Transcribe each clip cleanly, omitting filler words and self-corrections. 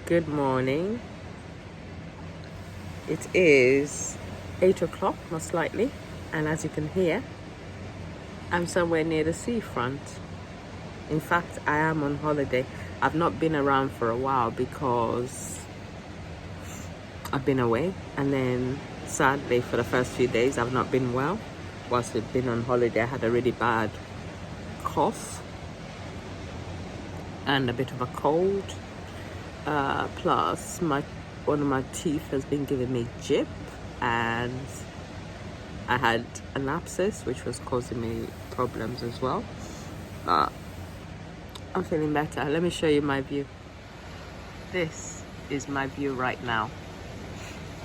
Good morning. It is 8 o'clock, most likely, and as you can hear, I'm somewhere near the seafront. In fact, I am on holiday. I've not been around for a while because I've been away, and then sadly for the first few days I've not been well. Whilst I've been on holiday, I had a really bad cough and a bit of a cold. Plus one of my teeth has been giving me jip, and I had an abscess which was causing me problems as well. But I'm feeling better. Let me show you my view. This is my view right now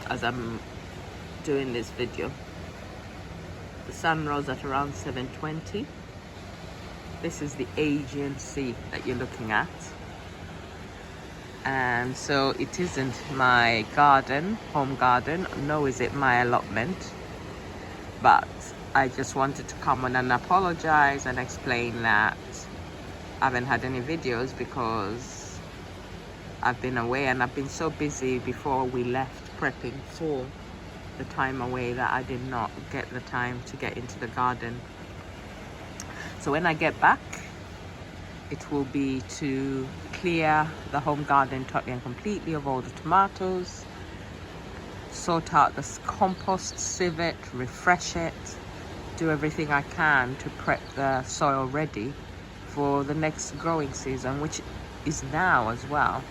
as I'm doing this video. The sun rose at around 7:20. This is the Aegean Sea that you're looking at. And so it isn't my garden, home garden, nor is it my allotment. But I just wanted to come on and apologize and explain that I haven't had any videos because I've been away, and I've been so busy before we left prepping for the time away that I did not get the time to get into the garden. So when I get back, it will be to clear the home garden totally and completely of all the tomatoes, sort out the compost, sieve it, refresh it, do everything I can to prep the soil ready for the next growing season, which is now as well.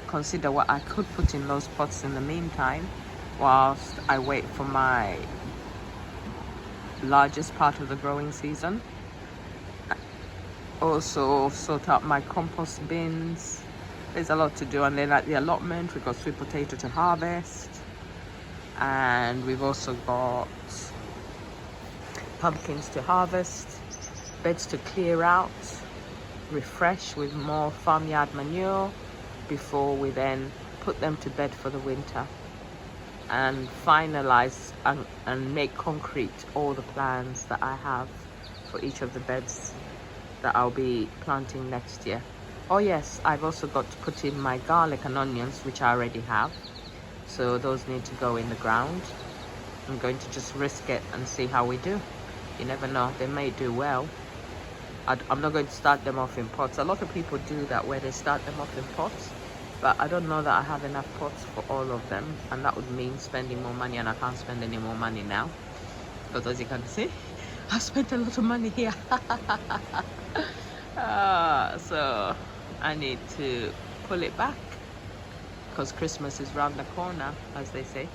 Consider what I could put in those pots in the meantime whilst I wait for my largest part of the growing season. Also sort out my compost bins. There's a lot to do. And then at the allotment, we've got sweet potato to harvest, and we've also got pumpkins to harvest, beds to clear out, refresh with more farmyard manure before we then put them to bed for the winter, and finalize and make concrete all the plans that I have for each of the beds that I'll be planting next year. Oh yes, I've also got to put in my garlic and onions, which I already have, so those need to go in the ground. I'm going to just risk it and see how we do. You never know, they may do well. I'm not going to start them off in pots. A lot of people do that, where they start them off in pots, but I don't know that I have enough pots for all of them, and that would mean spending more money, and I can't spend any more money now because, as you can see, I spent a lot of money here. So I need to pull it back because Christmas is round the corner, as they say.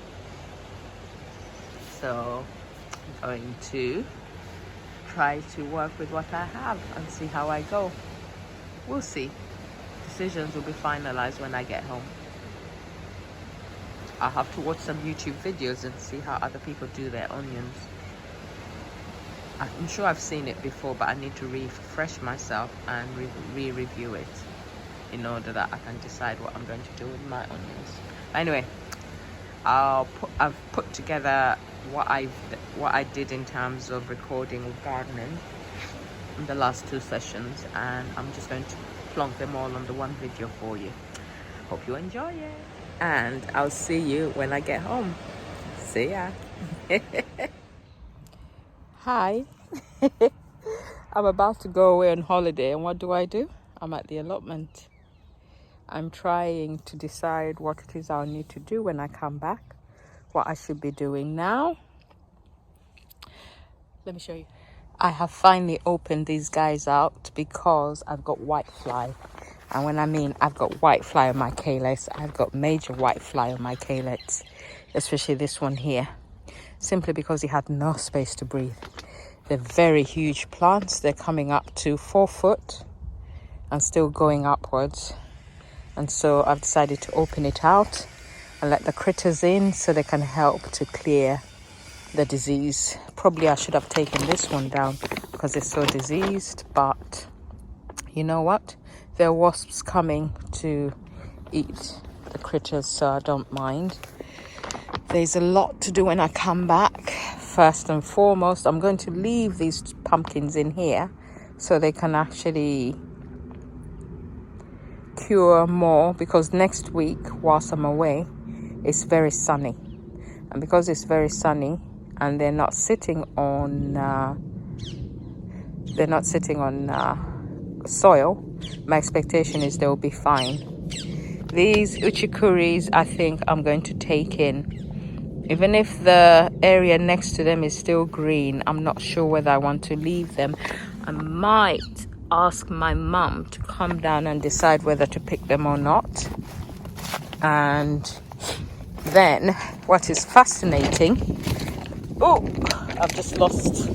So I'm going to try to work with what I have and see how I go. We'll see. Decisions will be finalized when I get home. I'll have to watch some YouTube videos and see how other people do their onions. I'm sure I've seen it before, but I need to refresh myself and re-review it in order that I can decide what I'm going to do with my onions. Anyway, I've put together what I did in terms of recording with gardening in the last 2 sessions, and I'm just going to plonk them all under one video for you. Hope you enjoy it, and I'll see you when I get home. See ya. Hi. I'm about to go away on holiday, and what do? I'm at the allotment. I'm trying to decide what it is I'll need to do when I come back, what I should be doing now. Let me show you. I have finally opened these guys out because I've got whitefly. And when I mean I've got whitefly on my calyx, I've got major whitefly on my calyx, especially this one here, simply because he had no space to breathe. They're very huge plants. They're coming up to 4 foot and still going upwards. And so I've decided to open it out and let the critters in so they can help to clear the disease. Probably I should have taken this one down because it's so diseased, but you know what? There are wasps coming to eat the critters, so I don't mind. There's a lot to do when I come back. First and foremost, I'm going to leave these pumpkins in here so they can actually cure more because next week, whilst I'm away, it's very sunny. And because it's very sunny and they're not sitting on soil, my expectation is they'll be fine. These uchikuris, I think I'm going to take in. Even if the area next to them is still green, I'm not sure whether I want to leave them. I might ask my mum to come down and decide whether to pick them or not. And then what is fascinating, I've just lost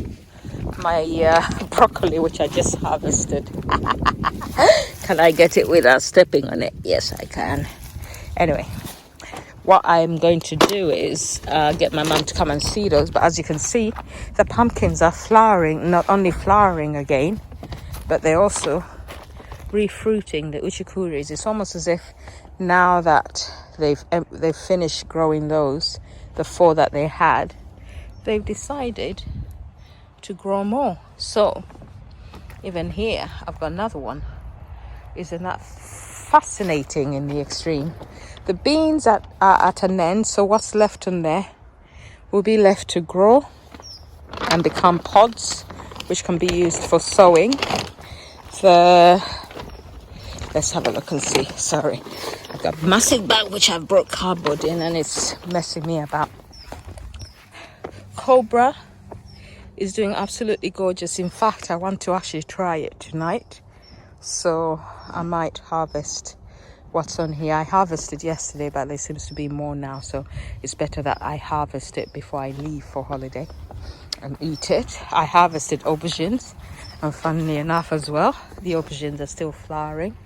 my broccoli, which I just harvested. Can I get it without stepping on it? Yes, I can. Anyway, what I'm going to do is get my mum to come and see those. But as you can see, the pumpkins are flowering, not only flowering again, but they're also refruiting the uchikuris. It's almost as if now that they've finished growing those, the 4 that they had, they've decided to grow more. So even here, I've got another one. Isn't that fascinating in the extreme? The beans are at an end, so what's left on there will be left to grow and become pods, which can be used for sowing. Let's have a look and see. Sorry, I've got a massive bag which I've brought cardboard in and it's messing me about. Cobra is doing absolutely gorgeous. In fact, I want to actually try it tonight, so I might harvest what's on here. I harvested yesterday, but there seems to be more now, so it's better that I harvest it before I leave for holiday and eat it. I harvested aubergines, and funnily enough as well, the aubergines are still flowering.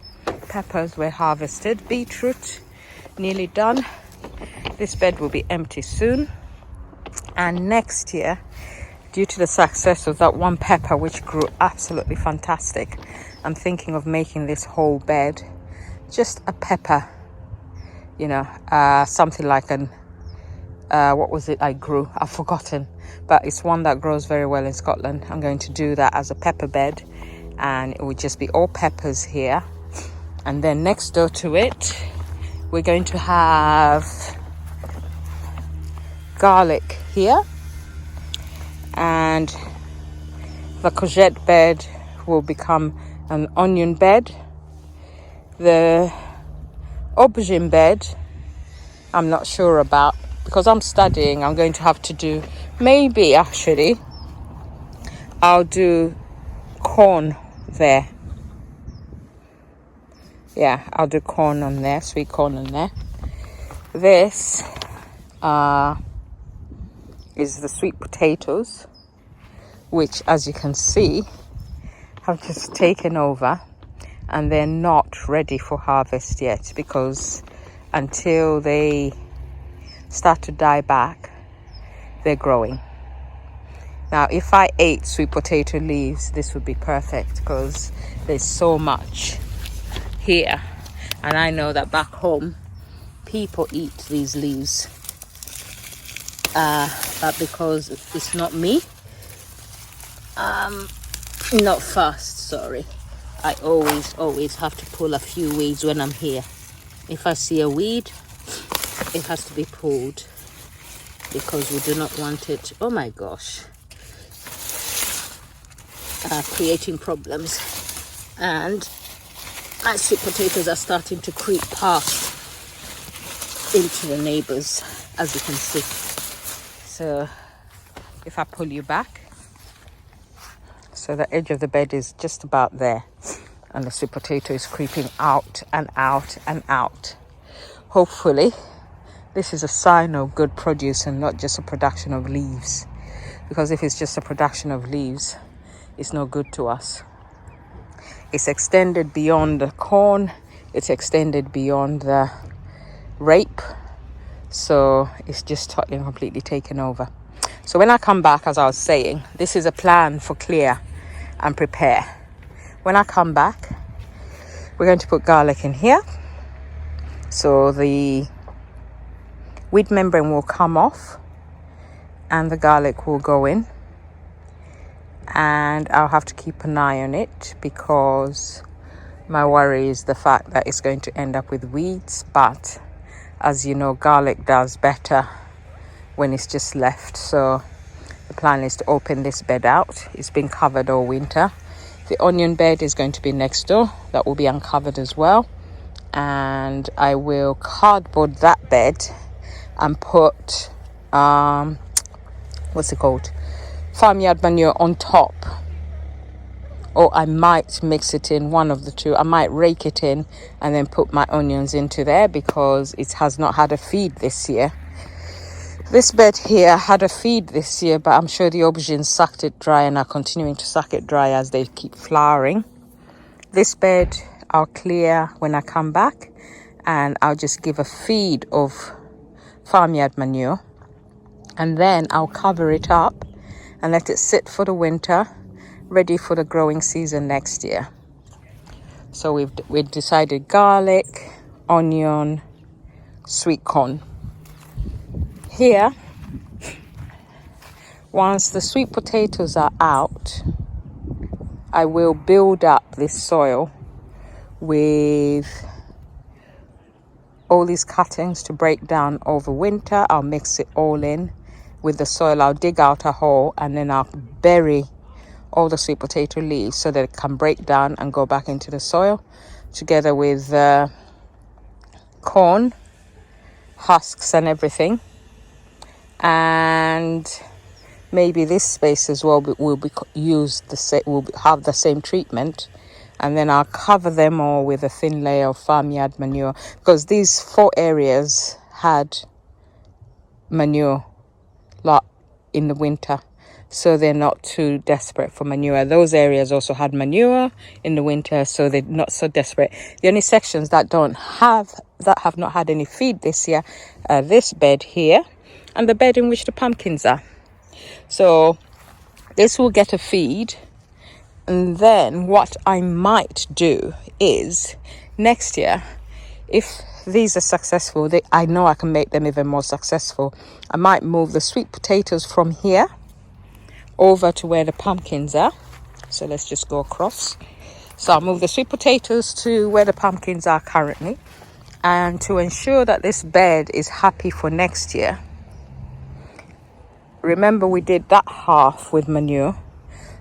Peppers were harvested. Beetroot nearly done. This bed will be empty soon, and next year, due to the success of that one pepper which grew absolutely fantastic, I'm thinking of making this whole bed just a pepper, something like what was it I grew? I've forgotten, but it's one that grows very well in Scotland. I'm going to do that as a pepper bed, and it would just be all peppers here. And then next door to it, we're going to have garlic here, and the courgette bed will become an onion bed. The aubergine bed, I'm not sure about, because I'm studying. I'm going to have to do, maybe actually, I'll do corn there. Yeah, I'll do corn on there, sweet corn on there. This is the sweet potatoes, which, as you can see, have just taken over, and they're not ready for harvest yet, because until they start to die back, they're growing. Now, if I ate sweet potato leaves, this would be perfect, because there's so much here, and I know that back home people eat these leaves, but because it's not me, not fast, sorry, I always have to pull a few weeds when I'm here. If I see a weed, it has to be pulled, because we do not want it, oh my gosh, creating problems. And my sweet potatoes are starting to creep past into the neighbors, as you can see. So if I pull you back, so the edge of the bed is just about there, and the sweet potato is creeping out and out and out. Hopefully this is a sign of good produce and not just a production of leaves, because if it's just a production of leaves, it's no good to us. It's extended beyond the corn, it's extended beyond the rape, so it's just totally and completely taken over. So when I come back, as I was saying, this is a plan for clear and prepare. When I come back, we're going to put garlic in here, so the weed membrane will come off and the garlic will go in, and I'll have to keep an eye on it, because My worry is the fact that it's going to end up with weeds, but as you know, garlic does better when it's just left. So the plan is to open this bed out. It's been covered all winter. The onion bed is going to be next door. That will be uncovered as well. And I will cardboard that bed and put what's it called, farmyard manure on top. Or I might mix it in, one of the two. I might rake it in and then put my onions into there because it has not had a feed this year. This bed here had a feed this year, but I'm sure the aubergines sucked it dry and are continuing to suck it dry as they keep flowering. This bed I'll clear when I come back, and I'll just give a feed of farmyard manure, and then I'll cover it up and let it sit for the winter, ready for the growing season next year. So we've decided garlic, onion, sweet corn. Here, once the sweet potatoes are out, I will build up this soil with all these cuttings to break down over winter. I'll mix it all in with the soil. I'll dig out a hole and then I'll bury all the sweet potato leaves so that it can break down and go back into the soil together with corn husks and everything. And maybe this space as well will be used will have the same treatment, and then I'll cover them all with a thin layer of farmyard manure, because these 4 areas had manure lot in the winter, so they're not too desperate for manure. Those areas also had manure in the winter, so they're not so desperate. The only sections that have not had any feed this year are this bed here and the bed in which the pumpkins are. So this will get a feed, and then what I might do is next year, if these are successful, I know I can make them even more successful. I might move the sweet potatoes from here over to where the pumpkins are. So let's just go across. So I'll move the sweet potatoes to where the pumpkins are currently, and to ensure that this bed is happy for next year. Remember, we did that half with manure,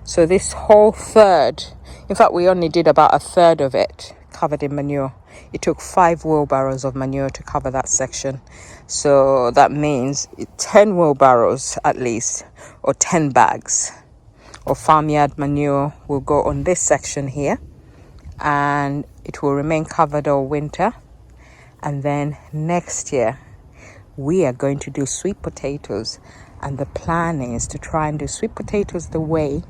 so this whole third, in fact we only did about a third of it covered in manure. It took 5 wheelbarrows of manure to cover that section, so that means 10 wheelbarrows at least, or 10 bags of farmyard manure will go on this section here, and it will remain covered all winter. And then next year we are going to do sweet potatoes, and the plan is to try and do sweet potatoes the way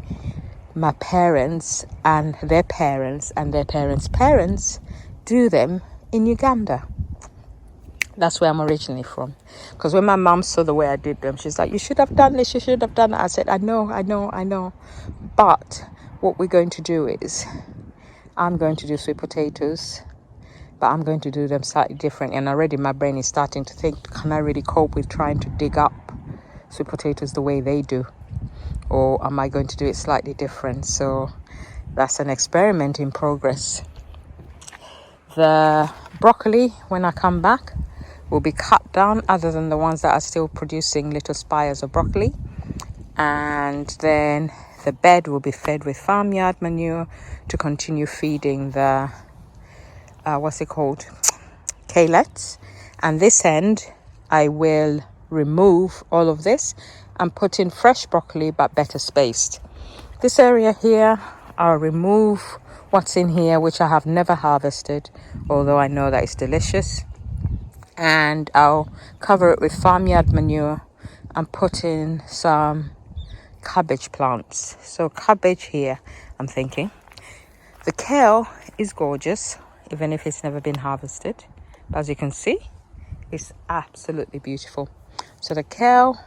my parents and their parents and their parents' parents do them in Uganda. That's where I'm originally from. Because when my mom saw the way I did them, she's like, you should have done this, you should have done that. I said, I know. But what we're going to do is, I'm going to do sweet potatoes, but I'm going to do them slightly different. And already my brain is starting to think, can I really cope with trying to dig up sweet potatoes the way they do? Or am I going to do it slightly different? So that's an experiment in progress. The broccoli, when I come back, will be cut down, other than the ones that are still producing little spires of broccoli. And then the bed will be fed with farmyard manure to continue feeding the caylets. And this end I will remove all of this and put in fresh broccoli, but better spaced. This area here, I'll remove what's in here, which I have never harvested, although I know that it's delicious, and I'll cover it with farmyard manure and put in some cabbage plants. So cabbage here, I'm thinking. The kale is gorgeous, even if it's never been harvested. But as you can see, it's absolutely beautiful. So the kale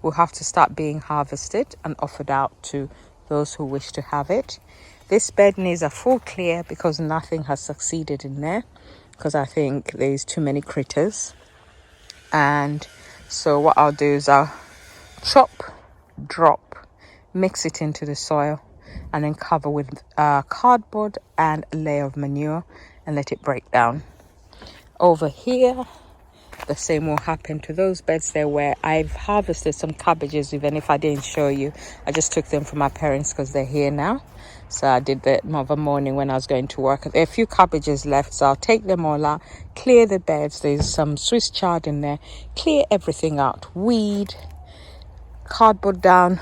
will have to start being harvested and offered out to those who wish to have it. This bed needs a full clear because nothing has succeeded in there, because I think there's too many critters. And so what I'll do is I'll chop, drop, mix it into the soil, and then cover with cardboard and a layer of manure and let it break down. Over here, the same will happen to those beds there where I've harvested some cabbages. Even if I didn't show you, I just took them from my parents because they're here now. So I did that other morning when I was going to work. There are a few cabbages left, so I'll take them all out, clear the beds. There's some Swiss chard in there. Clear everything out. Weed, cardboard down,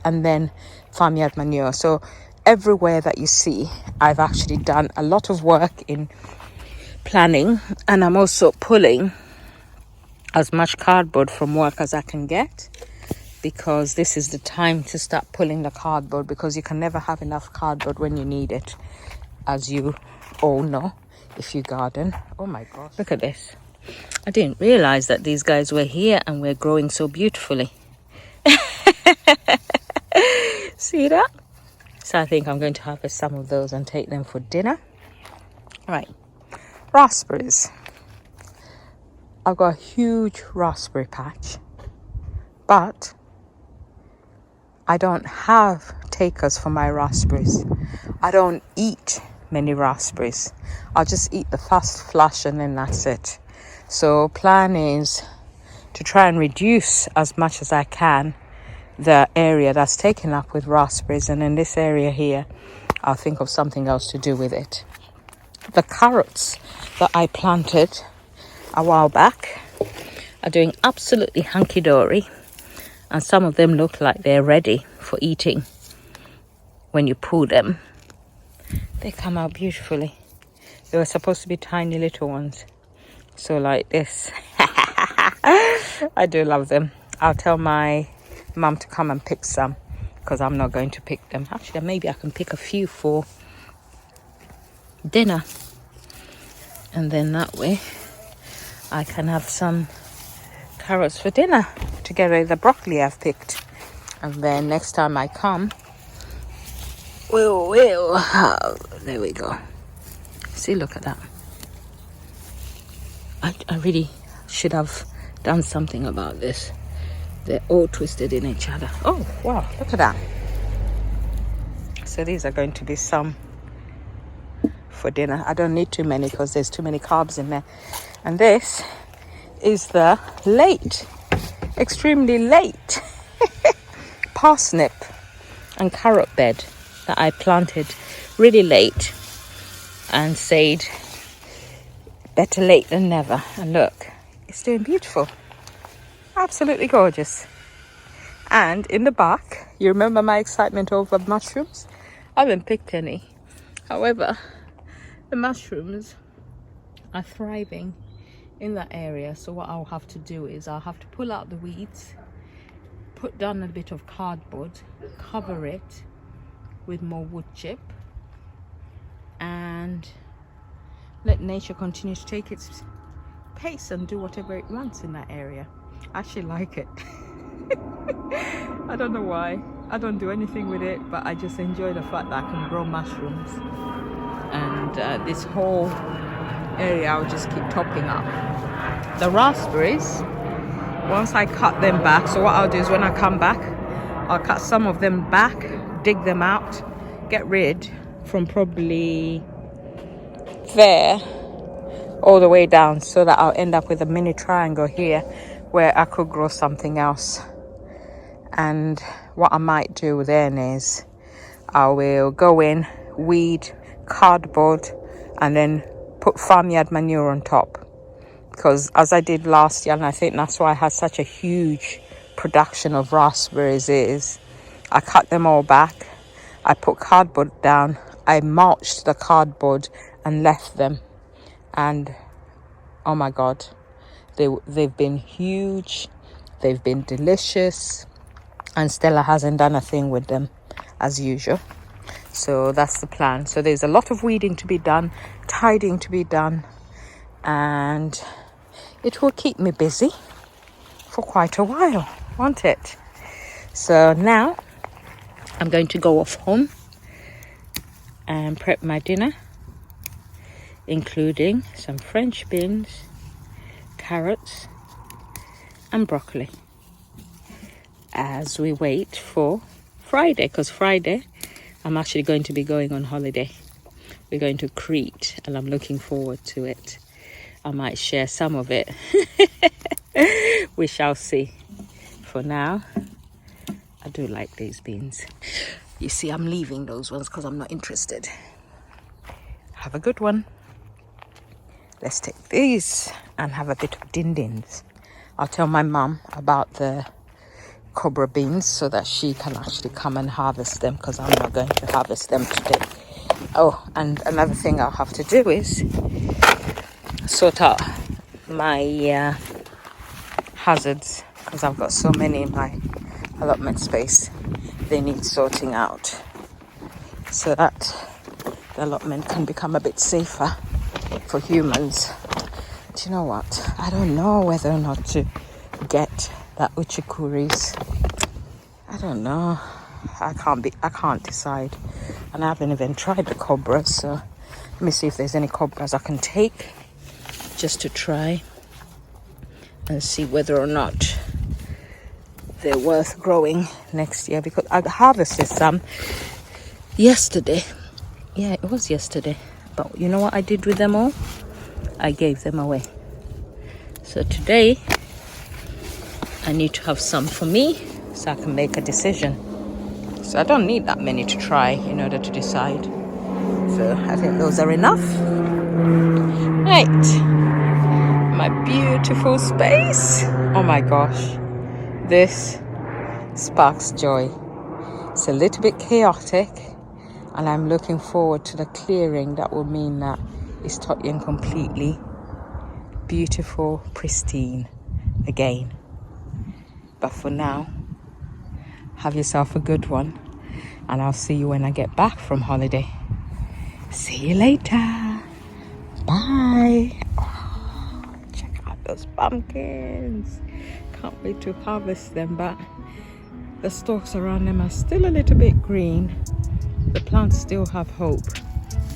and then farmyard manure. So everywhere that you see, I've actually done a lot of work in planning, and I'm also pulling as much cardboard from work as I can get, because this is the time to start pulling the cardboard, because you can never have enough cardboard when you need it, as you all know if you garden. Oh my gosh, look at this. I didn't realize that these guys were here and we're growing so beautifully. See that? So I think I'm going to harvest some of those and take them for dinner. Right, raspberries. I've got a huge raspberry patch, but I don't have takers for my raspberries. I don't eat many raspberries. I'll just eat the first flush and then that's it. So plan is to try and reduce as much as I can the area that's taken up with raspberries, and in this area here I'll think of something else to do with it. The carrots that I planted a while back are doing absolutely hunky-dory, and some of them look like they're ready for eating. When you pull them, they come out beautifully. They were supposed to be tiny little ones, so like this. I do love them. I'll tell my mum to come and pick some, because I'm not going to pick them. Actually, maybe I can pick a few for dinner, and then that way I can have some carrots for dinner together with the broccoli I've picked. And then next time I come, we'll have, there we go. See, look at that. I really should have done something about this. They're all twisted in each other. Oh wow, look at that. So these are going to be some for dinner. I don't need too many because there's too many carbs in there. And this is the extremely late parsnip and carrot bed that I planted really late and said better late than never. And look, it's doing beautiful. Absolutely gorgeous. And in the back, you remember my excitement over mushrooms? I haven't picked any. However, the mushrooms are thriving in that area. So what I'll have to do is I'll have to pull out the weeds, put down a bit of cardboard, cover it with more wood chip, and let nature continue to take its pace and do whatever it wants in that area. I actually like it. I don't know why. I don't do anything with it, but I just enjoy the fact that I can grow mushrooms. And this whole area I'll just keep topping up. The raspberries, once I cut them back, so what I'll do is when I come back, I'll cut some of them back, dig them out, get rid from probably there all the way down, so that I'll end up with a mini triangle here where I could grow something else. And what I might do then is I will go in, weed, cardboard, and then put farmyard manure on top, because as I did last year, and I think that's why I had such a huge production of raspberries, is I cut them all back, I put cardboard down, I mulched the cardboard and left them, and oh my god, they've been huge, they've been delicious, and Stella hasn't done a thing with them as usual. So that's the plan. So there's a lot of weeding to be done, tidying to be done, and it will keep me busy for quite a while, won't it? So now I'm going to go off home and prep my dinner, including some French beans, carrots and broccoli, as we wait for Friday, because Friday I'm actually going to be going on holiday. We're going to Crete, and I'm looking forward to it. I might share some of it. We shall see. For now, I do like these beans. You see, I'm leaving those ones because I'm not interested. Have a good one. Let's take these and have a bit of din-dins. I'll tell my mum about the cobra beans so that she can actually come and harvest them, because I'm not going to harvest them today. Oh, and another thing I'll have to do is sort out my hazards, because I've got so many in my allotment space. They need sorting out so that the allotment can become a bit safer for humans. Do you know what? I don't know whether or not to get that uchikuris. I don't know. I can't decide. And I haven't even tried the cobras, so let me see if there's any cobras I can take just to try and see whether or not they're worth growing next year, because I harvested some yesterday. Yeah, it was yesterday. But you know what I did with them all? I gave them away. So today I need to have some for me so I can make a decision. So I don't need that many to try in order to decide. So I think those are enough. Right. My beautiful space. Oh my gosh. This sparks joy. It's a little bit chaotic, and I'm looking forward to the clearing. That will mean that it's totally completely beautiful, pristine again. But for now, have yourself a good one, and I'll see you when I get back from holiday. See you later. Bye. Oh, check out those pumpkins. Can't wait to harvest them, but the stalks around them are still a little bit green. The plants still have hope,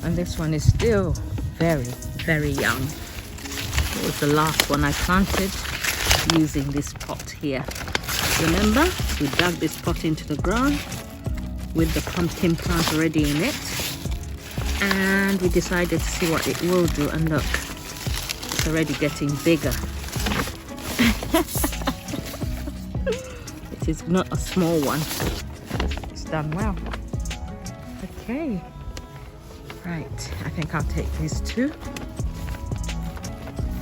and this one is still very, very young. It was the last one I planted using this pot here. Remember, we dug this pot into the ground with the pumpkin plant already in it, and we decided to see what it will do, and look, it's already getting bigger. It is not a small one. It's done well. Okay, right, I think I'll take these two.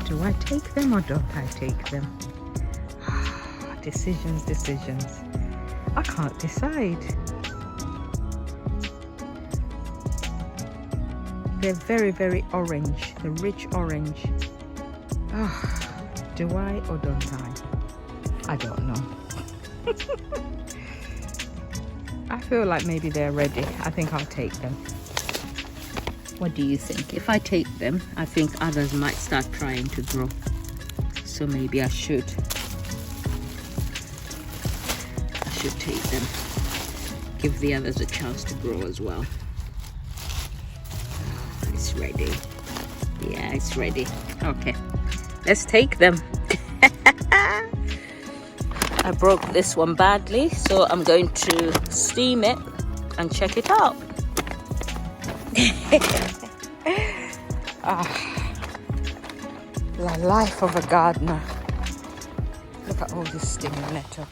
Do I take them or don't I take them? Decisions. I can't decide. They're very, very orange, the rich orange. Do I or don't I? I don't know. I feel like maybe they're ready. I think I'll take them. What do you think? If I take them, I think others might start trying to grow. So maybe I should take them. Give the others a chance to grow as well. It's ready. Yeah, it's ready. Okay, let's take them. I broke this one badly, so I'm going to steam it and check it out. The life of a gardener. Look at all this stinging nettle.